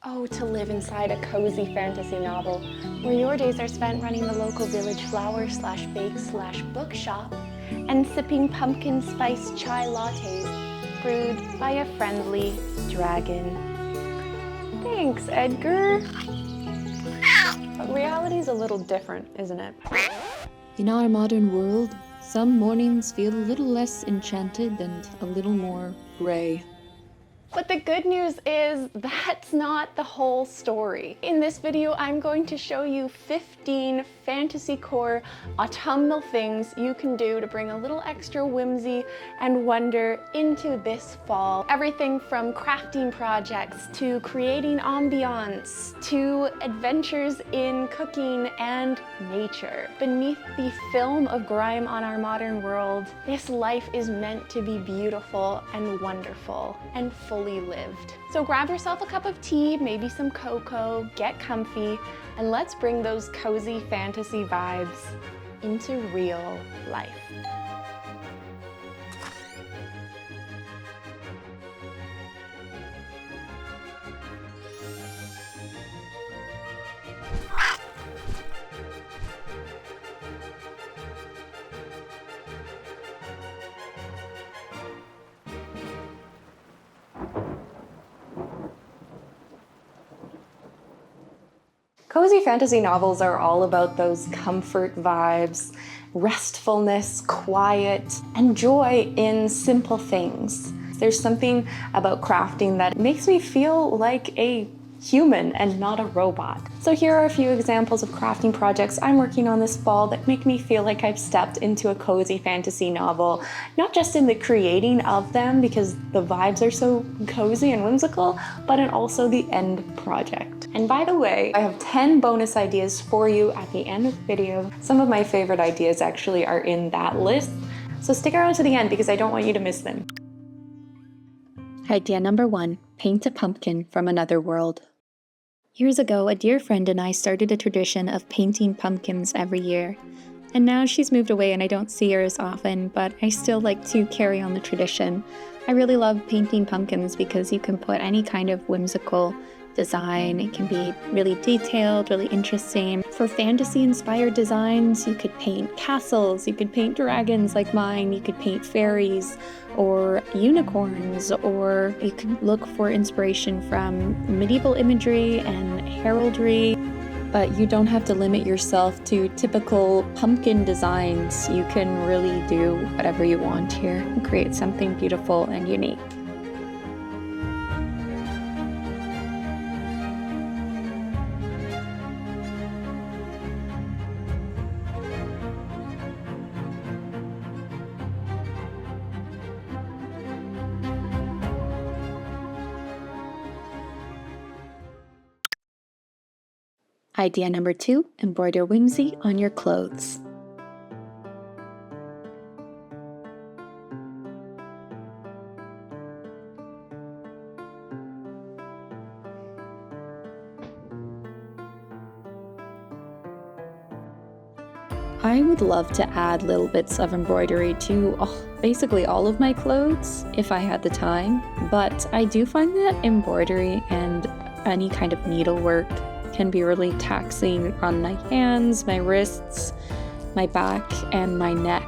Oh, to live inside a cozy fantasy novel where your days are spent running the local village flower/bake/bookshop and sipping pumpkin spice chai lattes brewed by a friendly dragon. Thanks, Edgar. But reality's a little different, isn't it? In our modern world, some mornings feel a little less enchanted and a little more gray. But the good news is that's not the whole story. In this video, I'm going to show you 15 Fantasycore autumnal things you can do to bring a little extra whimsy and wonder into this fall. Everything from crafting projects to creating ambiance to adventures in cooking and nature. Beneath the film of grime on our modern world, this life is meant to be beautiful and wonderful and fully lived. So grab yourself a cup of tea, maybe some cocoa, get comfy, and let's bring those cozy fantasy vibes into real life. Cozy fantasy novels are all about those comfort vibes, restfulness, quiet, and joy in simple things. There's something about crafting that makes me feel like a human and not a robot. So here are a few examples of crafting projects I'm working on this fall that make me feel like I've stepped into a cozy fantasy novel, not just in the creating of them because the vibes are so cozy and whimsical, but in also the end project. And by the way, I have 10 bonus ideas for you at the end of the video. Some of my favorite ideas actually are in that list, so stick around to the end because I don't want you to miss them. Idea number 1, paint a pumpkin from another world. Years ago, a dear friend and I started a tradition of painting pumpkins every year. And now she's moved away and I don't see her as often, but I still like to carry on the tradition. I really love painting pumpkins because you can put any kind of whimsical design. It can be really detailed, really interesting. For fantasy-inspired designs, you could paint castles, you could paint dragons like mine, you could paint fairies or unicorns, or you could look for inspiration from medieval imagery and heraldry. But you don't have to limit yourself to typical pumpkin designs. You can really do whatever you want here and create something beautiful and unique. Idea number 2, embroider whimsy on your clothes. I would love to add little bits of embroidery to basically all of my clothes if I had the time, but I do find that embroidery and any kind of needlework can be really taxing on my hands, my wrists, my back, and my neck.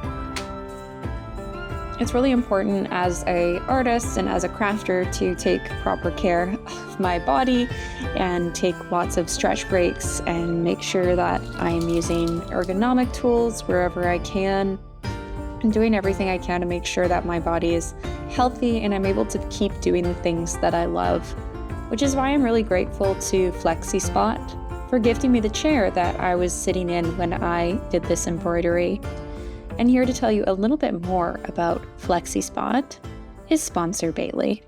It's really important as an artist and as a crafter to take proper care of my body and take lots of stretch breaks and make sure that I'm using ergonomic tools wherever I can and doing everything I can to make sure that my body is healthy and I'm able to keep doing the things that I love. Which is why I'm really grateful to Flexispot for gifting me the chair that I was sitting in when I did this embroidery. And here to tell you a little bit more about Flexispot is sponsor Bailey.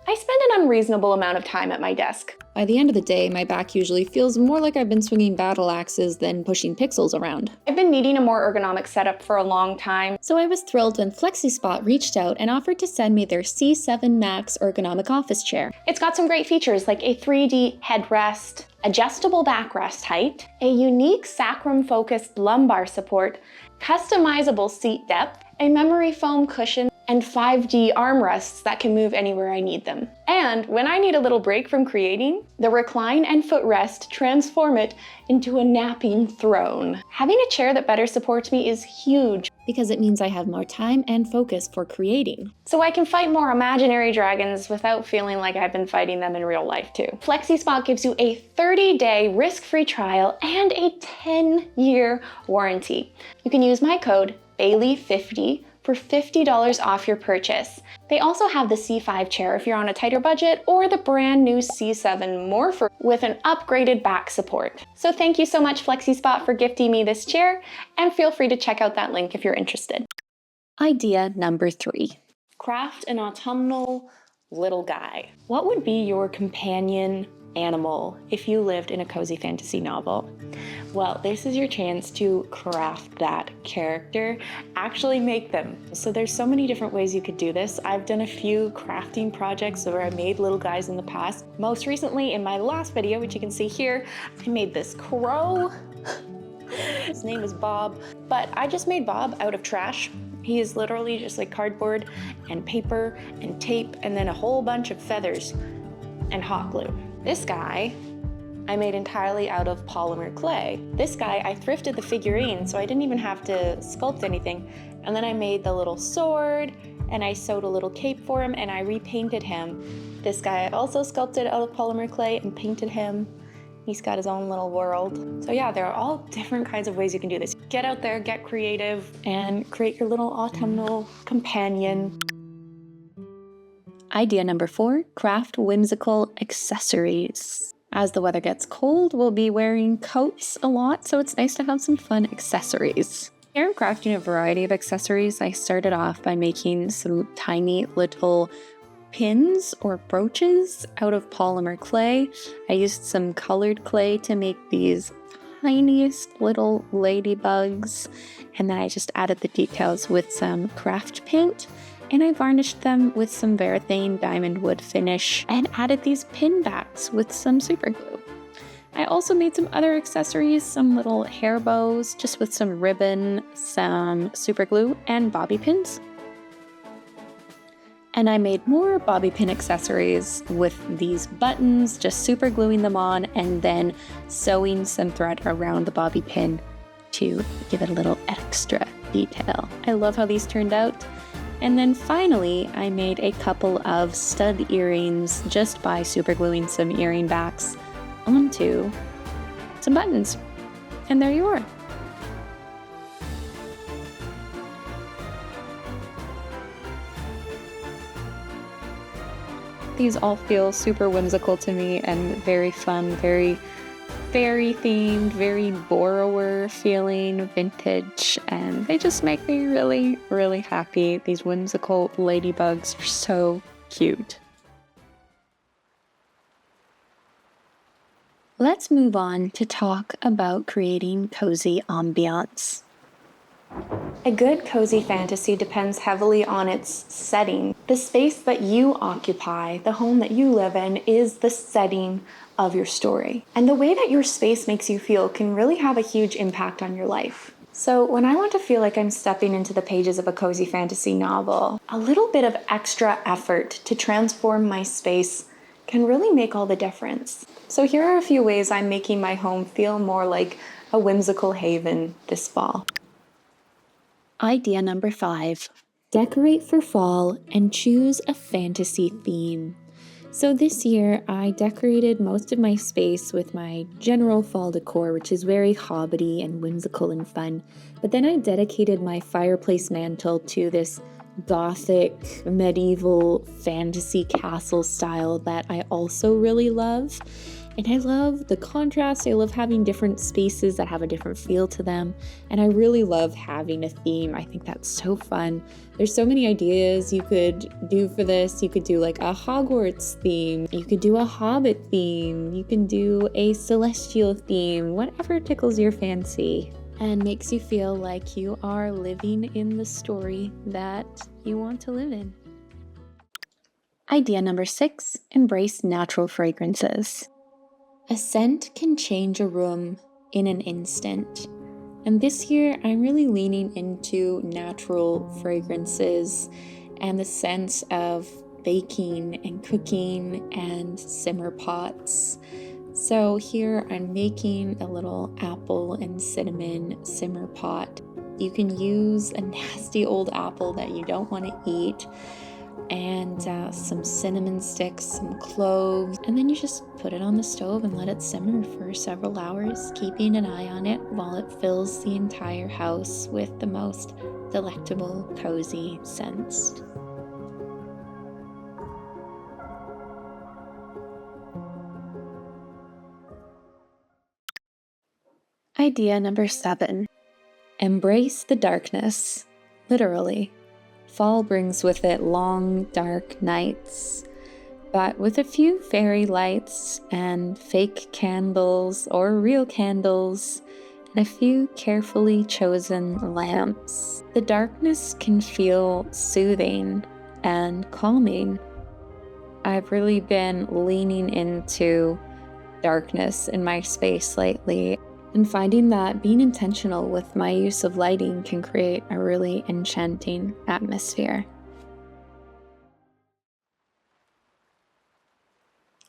I spend an unreasonable amount of time at my desk. By the end of the day, my back usually feels more like I've been swinging battle axes than pushing pixels around. I've been needing a more ergonomic setup for a long time. So I was thrilled when Flexispot reached out and offered to send me their C7 Max ergonomic office chair. It's got some great features like a 3D headrest, adjustable backrest height, a unique sacrum-focused lumbar support, customizable seat depth, a memory foam cushion, and 5D armrests that can move anywhere I need them. And when I need a little break from creating, the recline and footrest transform it into a napping throne. Having a chair that better supports me is huge, because it means I have more time and focus for creating. so I can fight more imaginary dragons without feeling like I've been fighting them in real life too. Flexispot gives you a 30-day risk-free trial and a 10-year warranty. You can use my code Bailey50 for $50 off your purchase. They also have the C5 chair if you're on a tighter budget, or the brand new C7 Morpher with an upgraded back support. So thank you so much, Flexispot, for gifting me this chair, and feel free to check out that link if you're interested. Idea number 3. Craft an autumnal little guy. What would be your companion animal if you lived in a cozy fantasy novel? Well, this is your chance to craft that character, actually make them. So there's so many different ways you could do this. I've done a few crafting projects where I made little guys in the past. Most recently, in my last video, which you can see here, I made this crow. His name is Bob, but I just made Bob out of trash. He is literally just like cardboard and paper and tape and then a whole bunch of feathers and hot glue. This guy I made entirely out of polymer clay. This guy, I thrifted the figurine, so I didn't even have to sculpt anything. And then I made the little sword, and I sewed a little cape for him, and I repainted him. This guy I also sculpted out of polymer clay and painted him. He's got his own little world. So yeah, there are all different kinds of ways you can do this. Get out there, get creative, and create your little autumnal companion. Idea number 4, craft whimsical accessories. As the weather gets cold, we'll be wearing coats a lot, so it's nice to have some fun accessories. Here I'm crafting a variety of accessories. I started off by making some tiny little pins or brooches out of polymer clay. I used some colored clay to make these tiniest little ladybugs, and then I just added the details with some craft paint, and I varnished them with some Varathane diamond wood finish and added these pin backs with some super glue. I also made some other accessories, some little hair bows just with some ribbon, some super glue, and bobby pins. And I made more bobby pin accessories with these buttons, just super gluing them on and then sewing some thread around the bobby pin to give it a little extra detail. I love how these turned out. And then finally, I made a couple of stud earrings just by super gluing some earring backs onto some buttons. And there you are. These all feel super whimsical to me and very fun, very fairy themed, very borrower feeling, vintage, and they just make me really, really happy. These whimsical ladybugs are so cute. Let's move on to talk about creating cozy ambiance. A good cozy fantasy depends heavily on its setting. The space that you occupy, the home that you live in, is the setting of your story. And the way that your space makes you feel can really have a huge impact on your life. So when I want to feel like I'm stepping into the pages of a cozy fantasy novel, a little bit of extra effort to transform my space can really make all the difference. So here are a few ways I'm making my home feel more like a whimsical haven this fall. Idea number 5, decorate for fall and choose a fantasy theme. So this year I decorated most of my space with my general fall decor, which is very hobbity and whimsical and fun. But then I dedicated my fireplace mantle to this gothic, medieval, fantasy castle style that I also really love. And I love the contrast. I love having different spaces that have a different feel to them. And I really love having a theme. I think that's so fun. There's so many ideas you could do for this. You could do like a Hogwarts theme. You could do a Hobbit theme. You can do a celestial theme, whatever tickles your fancy and makes you feel like you are living in the story that you want to live in. Idea number 6, embrace natural fragrances. A scent can change a room in an instant. And this year, I'm really leaning into natural fragrances and the sense of baking and cooking and simmer pots. So here I'm making a little apple and cinnamon simmer pot. You can use a nasty old apple that you don't want to eat, and some cinnamon sticks, some cloves, and then you just put it on the stove and let it simmer for several hours, keeping an eye on it while it fills the entire house with the most delectable, cozy scents. Idea number 7. Embrace the darkness. Literally. Fall brings with it long, dark nights, but with a few fairy lights and fake candles or real candles and a few carefully chosen lamps, the darkness can feel soothing and calming. I've really been leaning into darkness in my space lately, and finding that being intentional with my use of lighting can create a really enchanting atmosphere.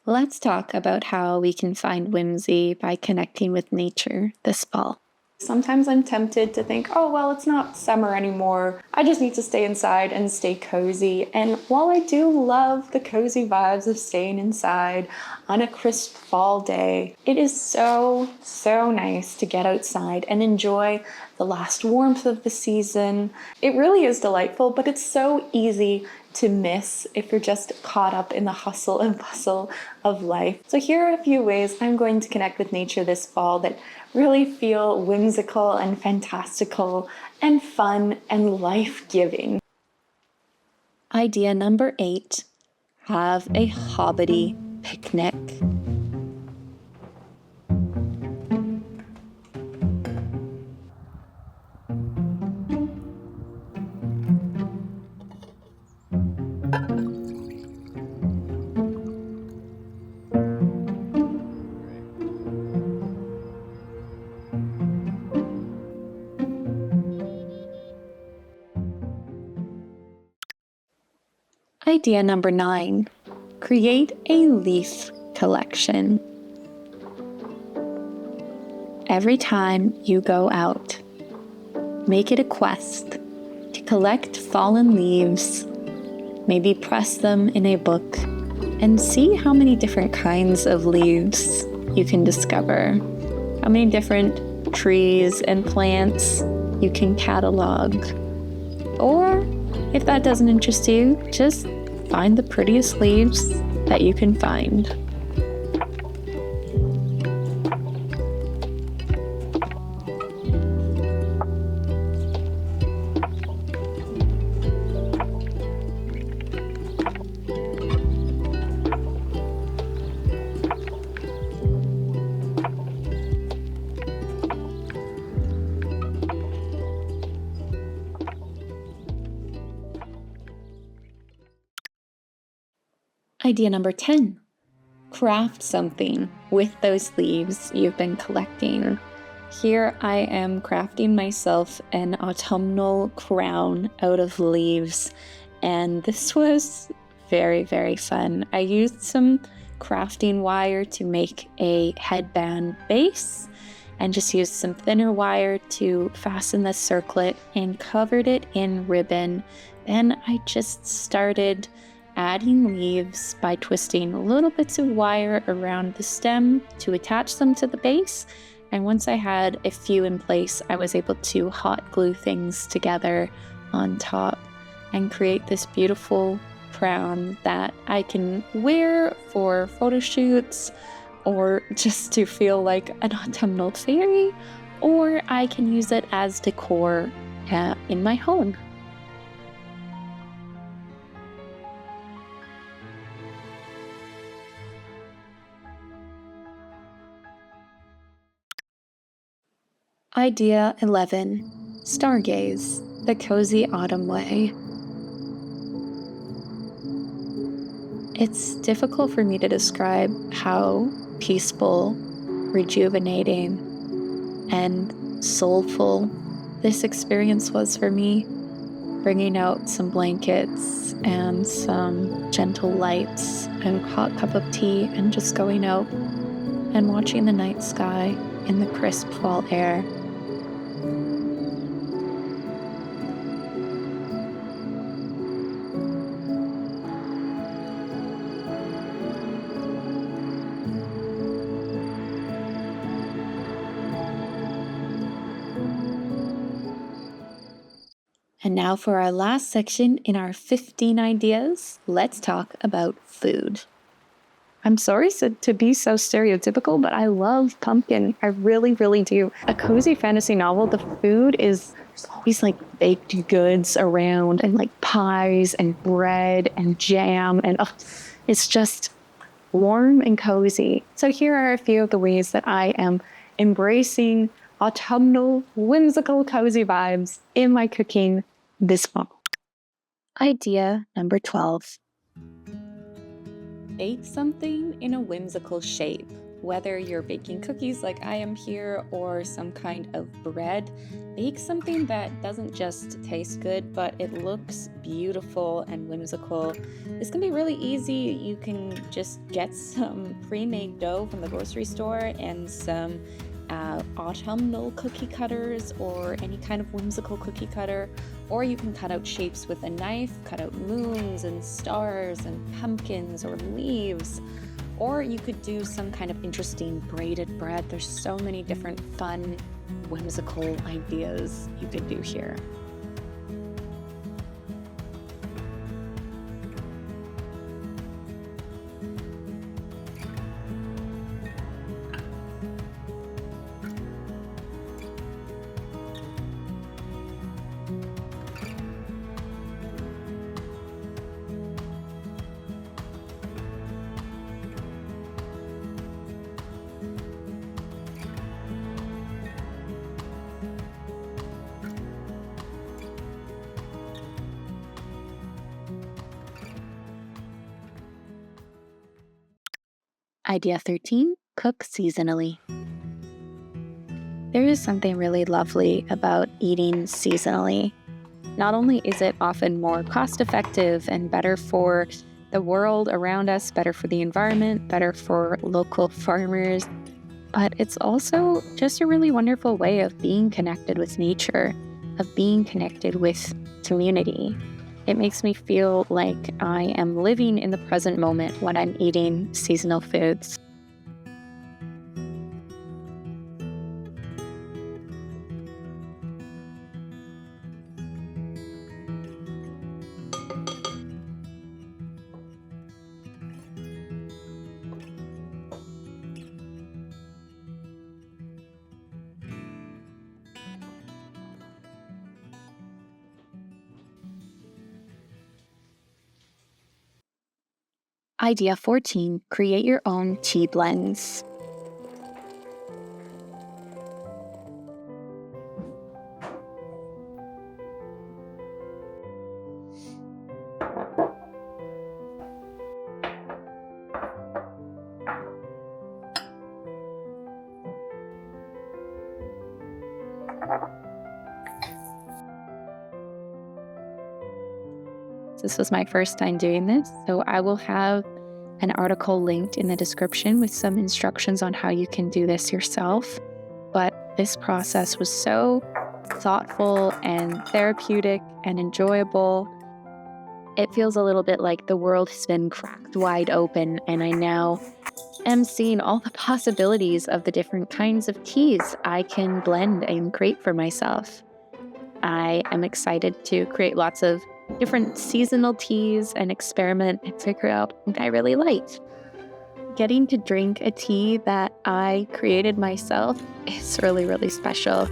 Let's talk about how we can find whimsy by connecting with nature this fall. Sometimes I'm tempted to think, oh, well, it's not summer anymore. I just need to stay inside and stay cozy. And while I do love the cozy vibes of staying inside on a crisp fall day, it is so nice to get outside and enjoy the last warmth of the season. It really is delightful, but it's so easy to miss if you're just caught up in the hustle and bustle of life. So here are a few ways I'm going to connect with nature this fall that really feel whimsical and fantastical and fun and life-giving. Idea number 8, have a hobbity picnic. Idea number 9, create a leaf collection. Every time you go out, make it a quest to collect fallen leaves, maybe press them in a book, and see how many different kinds of leaves you can discover, how many different trees and plants you can catalog. Or if that doesn't interest you, just find the prettiest leaves that you can find. Idea number 10, craft something with those leaves you've been collecting. Here I am crafting myself an autumnal crown out of leaves, and this was very fun. I used some crafting wire to make a headband base and just used some thinner wire to fasten the circlet and covered it in ribbon. Then I just started adding leaves by twisting little bits of wire around the stem to attach them to the base. And once I had a few in place, I was able to hot glue things together on top and create this beautiful crown that I can wear for photo shoots, or just to feel like an autumnal fairy, or I can use it as decor in my home. Idea 11, Stargaze, the cozy autumn way. It's difficult for me to describe how peaceful, rejuvenating, and soulful this experience was for me. bringing out some blankets and some gentle lights and a hot cup of tea and just going out and watching the night sky in the crisp fall air. And now for our last section in our 15 ideas, let's talk about food. I'm sorry to be so stereotypical, but I love pumpkin. I really, really do. A cozy fantasy novel, the food is always like baked goods around and like pies and bread and jam. And it's just warm and cozy. So here are a few of the ways that I am embracing autumnal, whimsical, cozy vibes in my cooking this fall. Idea number 12. Bake something in a whimsical shape. Whether you're baking cookies like I am here or some kind of bread, bake something that doesn't just taste good, but it looks beautiful and whimsical. This can be really easy. You can just get some pre-made dough from the grocery store and some autumnal cookie cutters or any kind of whimsical cookie cutter, or you can cut out shapes with a knife, cut out moons and stars and pumpkins or leaves, or you could do some kind of interesting braided bread. There's so many different fun, whimsical ideas you could do here. Idea 13, cook seasonally. There is something really lovely about eating seasonally. Not only is it often more cost-effective and better for the world around us, better for the environment, better for local farmers, but it's also just a really wonderful way of being connected with nature, of being connected with community. It makes me feel like I am living in the present moment when I'm eating seasonal foods. Idea 14, create your own tea blends. This was my first time doing this, so I will have an article linked in the description with some instructions on how you can do this yourself. But this process was so thoughtful and therapeutic and enjoyable. It feels a little bit like the world has been cracked wide open, and I now am seeing all the possibilities of the different kinds of teas I can blend and create for myself. I am excited to create lots of different seasonal teas and experiment and figure out what I really like. Getting to drink a tea that I created myself is really, really special.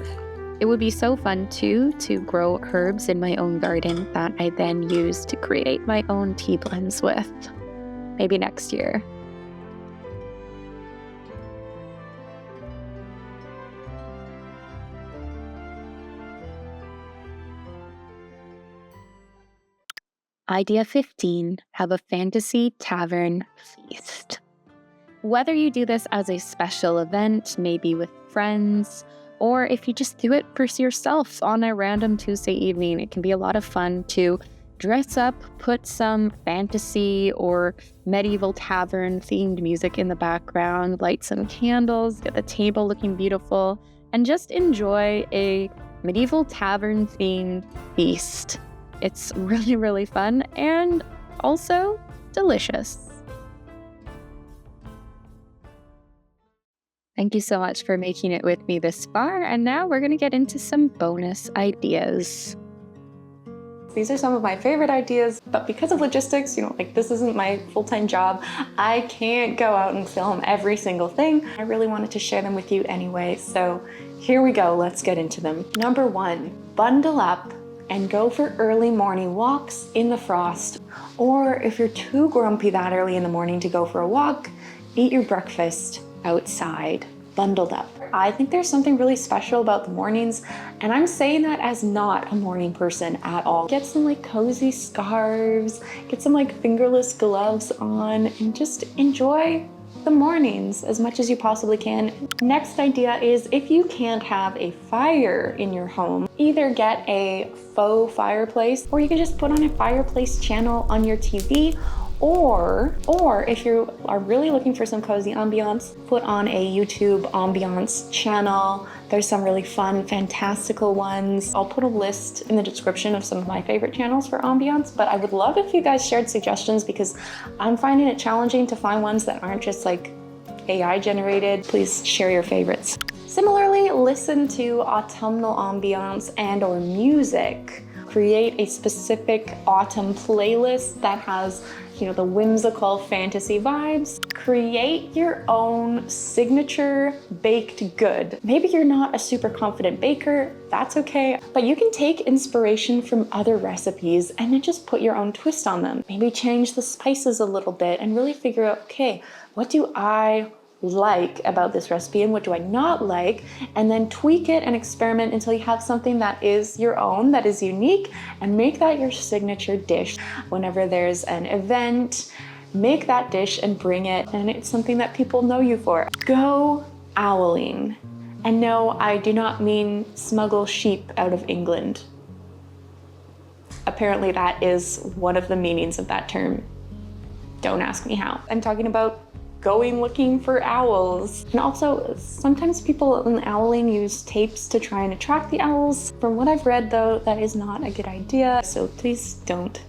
It would be so fun too to grow herbs in my own garden that I then use to create my own tea blends with. Maybe next year. Idea 15, have a fantasy tavern feast. Whether you do this as a special event, maybe with friends, or if you just do it for yourself on a random Tuesday evening, it can be a lot of fun to dress up, put some fantasy or medieval tavern themed music in the background, light some candles, get the table looking beautiful, and just enjoy a medieval tavern themed feast. It's really, really fun and also delicious. Thank you so much for making it with me this far, and now we're going to get into some bonus ideas. These are some of my favorite ideas, but because of logistics, like this isn't my full-time job, I can't go out and film every single thing. I really wanted to share them with you anyway, so here we go, let's get into them. Number 1, bundle up and go for early morning walks in the frost. Or if you're too grumpy that early in the morning to go for a walk, eat your breakfast outside, bundled up. I think there's something really special about the mornings, and I'm saying that as not a morning person at all. Get some like cozy scarves, get some like fingerless gloves on, and just enjoy the mornings as much as you possibly can. Next idea is, if you can't have a fire in your home, either get a faux fireplace, or you can just put on a fireplace channel on your TV, or if you are really looking for some cozy ambiance, put on a YouTube ambiance channel. There's some really fun, fantastical ones. I'll put a list in the description of some of my favorite channels for ambiance, but I would love if you guys shared suggestions because I'm finding it challenging to find ones that aren't just like AI generated. Please share your favorites. Similarly, listen to autumnal ambiance and or music. Create a specific autumn playlist that has, the whimsical fantasy vibes. Create your own signature baked good. Maybe you're not a super confident baker, that's okay, but you can take inspiration from other recipes and then just put your own twist on them. Maybe change the spices a little bit and really figure out, okay, what do I like about this recipe and what do I not like, and then tweak it and experiment until you have something that is your own, that is unique, and make that your signature dish. Whenever there's an event, make that dish and bring it, and it's something that people know you for. Go owling. And no, I do not mean smuggle sheep out of England. Apparently that is one of the meanings of that term. Don't ask me how. I'm talking about going looking for owls. And also, sometimes people in owling use tapes to try and attract the owls. From what I've read though, that is not a good idea. So please don't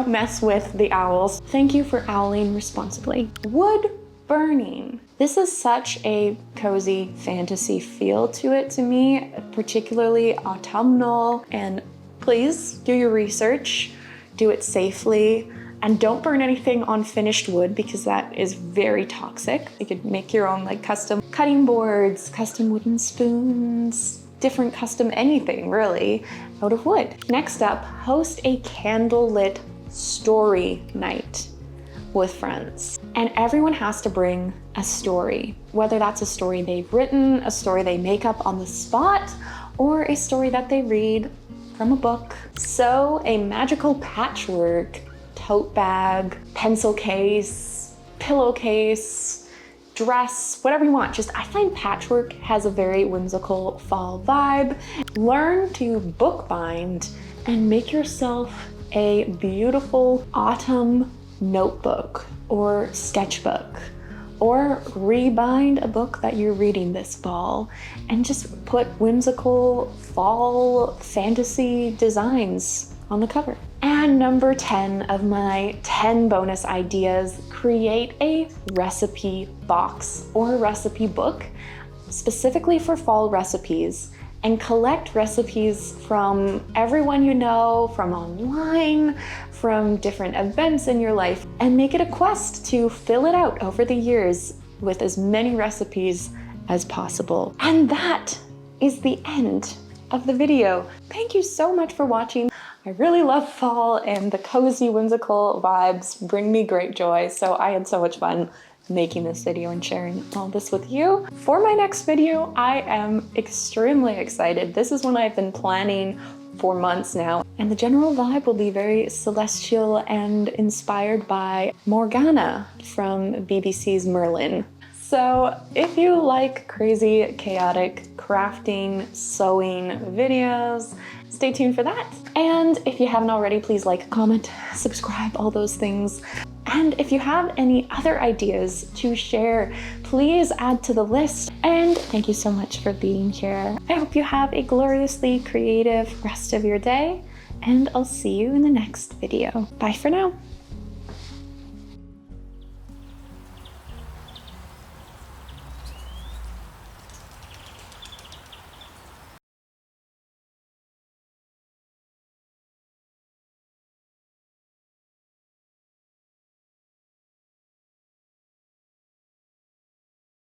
mess with the owls. Thank you for owling responsibly. Wood burning. This is such a cozy fantasy feel to it to me, particularly autumnal. And please do your research, do it safely. And don't burn anything on finished wood because that is very toxic. You could make your own like custom cutting boards, custom wooden spoons, different custom anything really out of wood. Next up, host a candlelit story night with friends. And everyone has to bring a story, whether that's a story they've written, a story they make up on the spot, or a story that they read from a book. So a magical patchwork tote bag, pencil case, pillowcase, dress, whatever you want. I find patchwork has a very whimsical fall vibe. Learn to bookbind and make yourself a beautiful autumn notebook or sketchbook, or rebind a book that you're reading this fall and just put whimsical fall fantasy designs on the cover. And number 10 of my 10 bonus ideas, create a recipe box or a recipe book specifically for fall recipes, and collect recipes from everyone you know, from online, from different events in your life, and make it a quest to fill it out over the years with as many recipes as possible. And that is the end of the video. Thank you so much for watching. I really love fall, and the cozy whimsical vibes bring me great joy, so I had so much fun making this video and sharing all this with you. For my next video, I am extremely excited. This is one I've been planning for months now, and the general vibe will be very celestial and inspired by Morgana from BBC's Merlin. So if you like crazy, chaotic crafting, sewing videos, stay tuned for that. And if you haven't already, please like, comment, subscribe, all those things. And if you have any other ideas to share, please add to the list. And thank you so much for being here. I hope you have a gloriously creative rest of your day, and I'll see you in the next video. Bye for now.